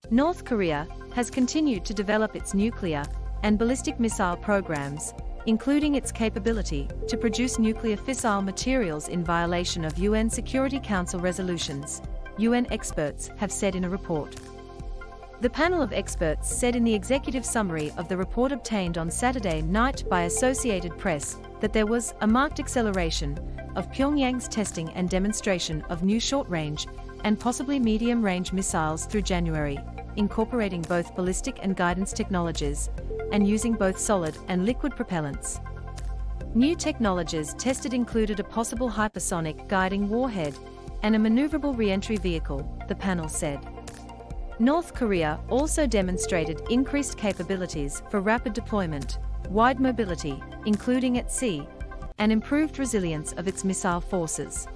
North Korea has continued to develop its nuclear and ballistic missile programs, including its capability to produce nuclear fissile materials in violation of UN Security Council resolutions, UN experts have said in a report. The panel of experts said in the executive summary of the report obtained on Saturday night by Associated Press that there was a marked acceleration of Pyongyang's testing and demonstration of new short-range and possibly medium-range missiles through January, incorporating both ballistic and guidance technologies, and using both solid and liquid propellants. New technologies tested included a possible hypersonic guiding warhead and a maneuverable reentry vehicle, the panel said. North Korea also demonstrated increased capabilities for rapid deployment, wide mobility, including at sea, and improved resilience of its missile forces.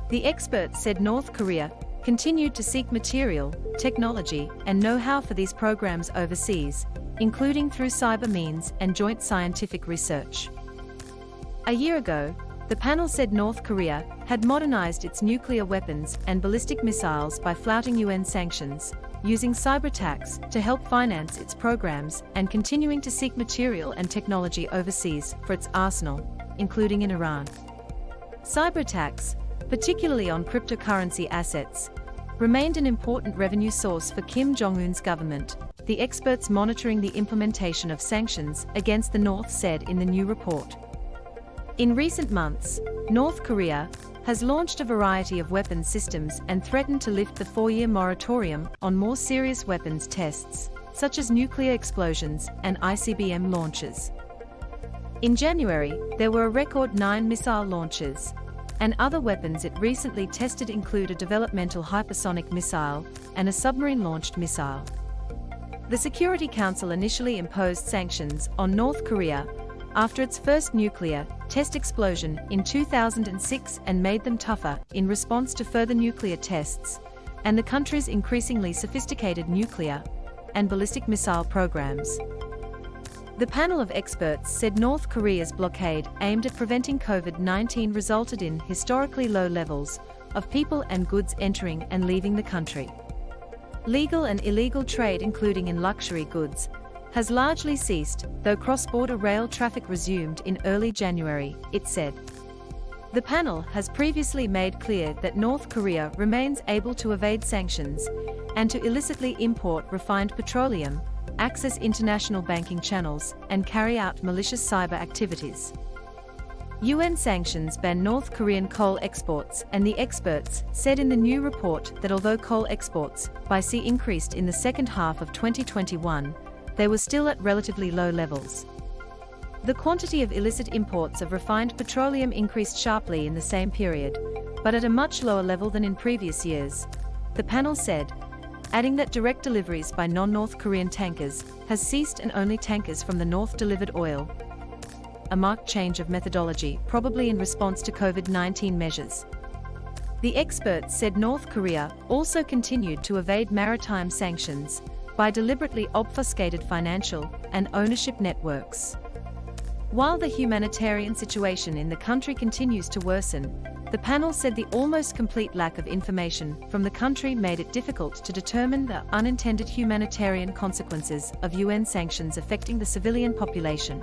The experts said North Korea continued to seek material, technology, and know-how for these programs overseas, including through cyber means and joint scientific research. A year ago, the panel said North Korea had modernized its nuclear weapons and ballistic missiles by flouting UN sanctions, using cyber attacks to help finance its programs and continuing to seek material and technology overseas for its arsenal, including in Iran. Cyber attacks, particularly on cryptocurrency assets, remained an important revenue source for Kim Jong-un's government, the experts monitoring the implementation of sanctions against the North said in the new report. In recent months, North Korea has launched a variety of weapons systems and threatened to lift the 4-year moratorium on more serious weapons tests, such as nuclear explosions and ICBM launches. In January, there were a record 9 missile launches, and other weapons it recently tested include a developmental hypersonic missile and a submarine-launched missile. The Security Council initially imposed sanctions on North Korea after its first nuclear test explosion in 2006 and made them tougher in response to further nuclear tests and the country's increasingly sophisticated nuclear and ballistic missile programs. The panel of experts said North Korea's blockade aimed at preventing COVID-19 resulted in historically low levels of people and goods entering and leaving the country. Legal and illegal trade, including in luxury goods, has largely ceased, though cross-border rail traffic resumed in early January, it said. The panel has previously made clear that North Korea remains able to evade sanctions and to illicitly import refined petroleum, access international banking channels, and carry out malicious cyber activities. UN sanctions ban North Korean coal exports, and the experts said in the new report that although coal exports by sea increased in the second half of 2021, they were still at relatively low levels. The quantity of illicit imports of refined petroleum increased sharply in the same period, but at a much lower level than in previous years, the panel said, adding that direct deliveries by non-North Korean tankers has ceased and only tankers from the North delivered oil. A marked change of methodology, probably in response to COVID-19 measures. The experts said North Korea also continued to evade maritime sanctions by deliberately obfuscated financial and ownership networks. While the humanitarian situation in the country continues to worsen, the panel said the almost complete lack of information from the country made it difficult to determine the unintended humanitarian consequences of UN sanctions affecting the civilian population.